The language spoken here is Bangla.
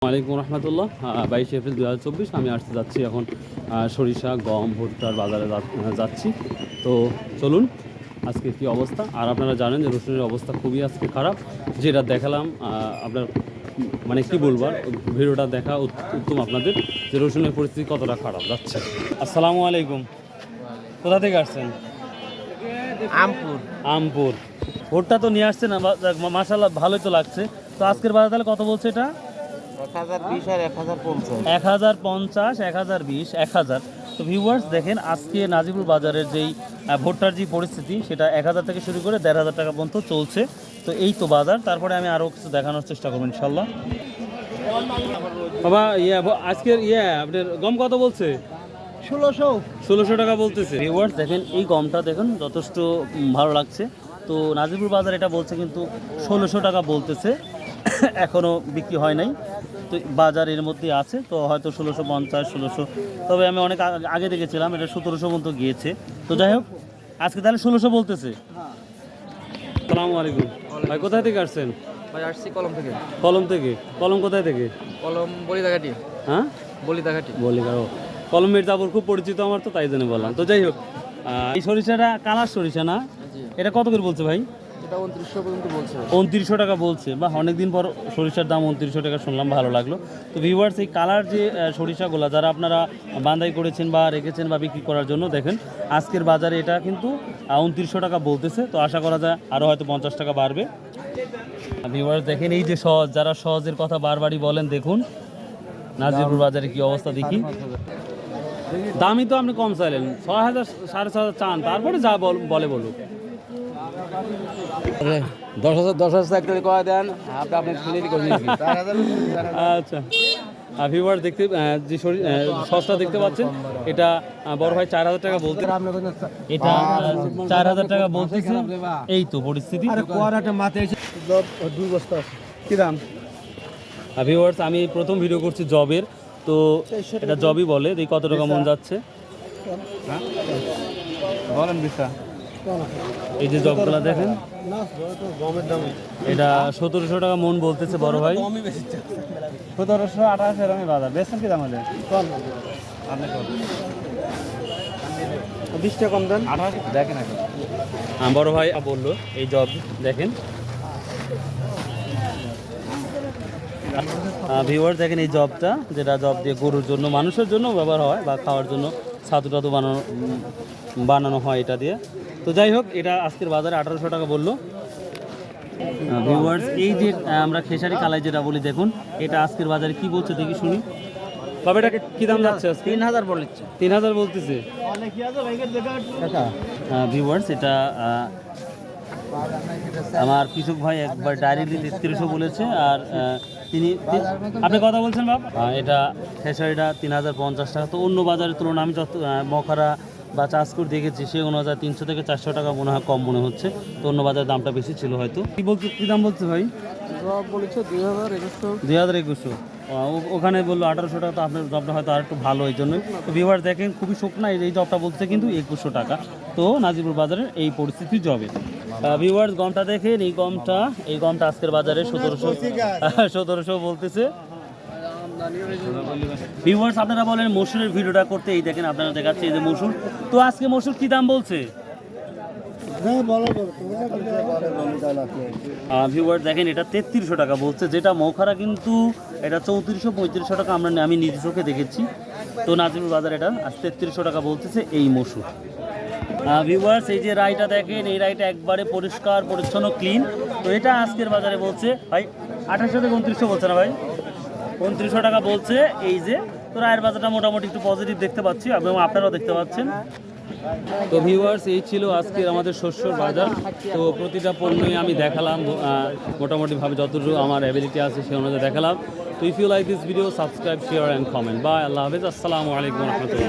ওয়ালাইকুম রহমতুল্লাহ। 22 এপ্রিল 2024 আমি আসতে যাচ্ছি এখন সরিষা গম ভুট্টার বাজারে যাচ্ছি। তো চলুন আজকে কী অবস্থা। আর আপনারা জানেন যে রসুনের অবস্থা খুবই আজকে খারাপ, যেটা দেখালাম আপনার মানে কি বলবো, ভিডিওটা দেখা উত্তম আপনাদের যে রসুনের পরিস্থিতি কতটা খারাপ যাচ্ছে। আসসালামু আলাইকুম, কোথা থেকে আসছেন? আমপুর। ভুট্টা তো নিয়ে আসছেন, মাশাআল্লাহ ভালোই তো লাগছে। তো আজকের বাজার তাহলে কত বলছে এটা? 1020 আর 1050। 1050, 1020, 1000। তো ভিউয়ার্স দেখেন আজকে নাজিবুল বাজারের যেই ভুট্টার যে পরিস্থিতি, সেটা 1000 থেকে শুরু করে 1500 টাকা পর্যন্ত চলছে। তো এই তো বাজার, তারপরে আমি আরও কিছু দেখানোর চেষ্টা করবো ইনশাল্লাহ। বাবা আজকের আপনার গম কত বলছে? 1600 টাকা বলতেছে। ভিউয়ার্স দেখেন এই গমটা দেখুন যথেষ্ট ভালো লাগছে। তো নাজিবুল বাজার এটা বলছে কিন্তু 1600 টাকা বলতেছে, এখনও বিক্রি হয় নাই। তো বাজার এর মধ্যে আছে, তো হয়তো 1650, 1600, তবে আমি অনেক আগে দেখেছিলাম এটা 1700 পর্যন্ত গিয়েছে। তো যাই হোক আজকে তাহলে 1600 বলতেছে। আসসালামু আলাইকুম ভাই, কোথায় থেকে আসছেন? ভাই আসছি কলম থেকে। কলম কোথায় থেকে? কলম বলিদাঘাটি। হ্যাঁ, বলিদাঘাটি। কলমের জাবর খুব পরিচিত আমার, তো তাই জন্য বললাম। তো যাই হোক এই সরিষাটা কালার সরিষা না, এটা কত করে বলছে ভাই? এটা 2900 পর্যন্ত বলছে। 2900 টাকা বলছে, বা অনেকদিন পর সরিষার দাম 2900 টাকা শুনলাম, ভালো লাগলো। তো ভিউয়ার্স এই কালার যে সরিষাগুলো যারা আপনারা বান্দাই করেছেন বা রেখেছেন বা বিক্রি করার জন্য, দেখেন আজকের বাজারে এটা কিন্তু 2900 টাকা বলতেছে। তো আশা করা যায় আরও হয়তো 50 টাকা বাড়বে। ভিউয়ার্স দেখেন এই যে সহজ, যারা সহজের কথা বারবারই বলেন, দেখুন নাজিরপুর বাজারে কি অবস্থা দেখি। দামই তো আপনি কম চাইলেন, 6000 6500 চান, তারপরে যা বলে বলুক। 10,000 একটা কয় দেন, আপনি শুনে করে নিয়েছি। আচ্ছা ভিউয়ার দেখতে যে সস্তা দেখতে পাচ্ছেন, এটা বড় ভাই 4000 টাকা বলতে, এটা 4000 টাকা বলতেছে। এই তো পরিস্থিতি। কি দাম? ভিউয়ার্স আমি প্রথম ভিডিও করছি জবের, তো এটা জবই বলে। এই কত টাকা মন যাচ্ছে বলেন বিশা। এই যে জবগুলো দেখেন, এটা 1700 টাকা মন বলতেছে বড় ভাই। 1700 1800 এরকম বাজার বেচছেন কি দাম হলে? 20 টাকা কম দেন। 1800 দেখেন এখন। বড় ভাই বললো এই জব দেখেন। ভিউয়ার দেখেন এই জবটা, যেটা জব দিয়ে গরুর জন্য মানুষের জন্য ব্যবহার হয় বা খাওয়ার জন্য ছাতু টাতু বানানো হয় এটা দিয়ে। তো যাই হোক এটা আজকের বাজারে 1800 টাকা বললো। ভিউয়ার্স এই যে আমরা খেসারি কালাই যেটা বলি, দেখুন এটা আজকের বাজারে কি বলছে দেখি শুনি। বাবা এটাকে কি দাম যাচ্ছে? 3000 বলছে। 3000 বলতেছে। ভিউয়ার্স এটা আমার কৃষক ভাই একবার ডাইরেক্টলি 3300 বলেছে, আর আপনি কথা বলছেন বাপ। এটা খেসারিটা 3050 টাকা। তো অন্য বাজারের তুলনায় আমি যত মখারা বা চাষকুর দেখেছি, সে অনুযায়ী 300 থেকে 400 টাকা মনে হয় কম মনে হচ্ছে। তো অন্য বাজারের দামটা বেশি ছিল হয়তো। কি দাম বলছে ভাই? বলেছে 2100। ওখানে বললো 1800 টাকা। তো আপনার জবটা হয়তো আর একটু ভালো, এই জন্যই। তো ভিউয়ার দেখেন খুবই শুকনা, এই জবটা বলছে কিন্তু 2100 টাকা। তো নাজিরপুর বাজারের এই পরিস্থিতি জবে। ভিউয়ার্স গমটা দেখেন, এই গমটা আজকের বাজারে 1700 বলতেছে। ভিউয়ার্স আপনারা বলেন মসুরের ভিডিওটা করতে, এই দেখেন আপনারা দেখাচ্ছে এই যে মসুর। তো আজকে মসুর কি দাম বলছে? ভিউয়ার্স দেখেন এটা 3300 টাকা বলছে, যেটা মৌখারা কিন্তু এটা 3400-3500 টাকা আমি নিজ চোখে দেখেছি। তো নাজিরপুর বাজার এটা আজ 3300 টাকা বলতেছে এই মসুর। ভিউয়ার্স এই যে রাইটা দেখেন, এই রাইটা একবারে পরিষ্কার পরিচ্ছন্ন ক্লিন। তো এটা আজকের বাজারে বলছে ভাই 2800 থেকে 2900 বলছে না ভাই, 2900 টাকা বলছে এই যে। তো রায়ের বাজারটা মোটামুটি একটু পজিটিভ দেখতে পাচ্ছি এবং আপনারাও দেখতে পাচ্ছেন। তো ভিউয়ার্স এই ছিল আজকের আমাদের শস্যর বাজার। তো প্রতিটা পণ্যই আমি দেখালাম মোটামুটিভাবে যতটুকু আমার অ্যাবিলিটি আছে সে অনুযায়ী দেখালাম। তো if you like this video, subscribe, share and comment. Bye, আল্লাহ হাফেজ, আসসালামু আলাইকুম রহমতুল্লাহ।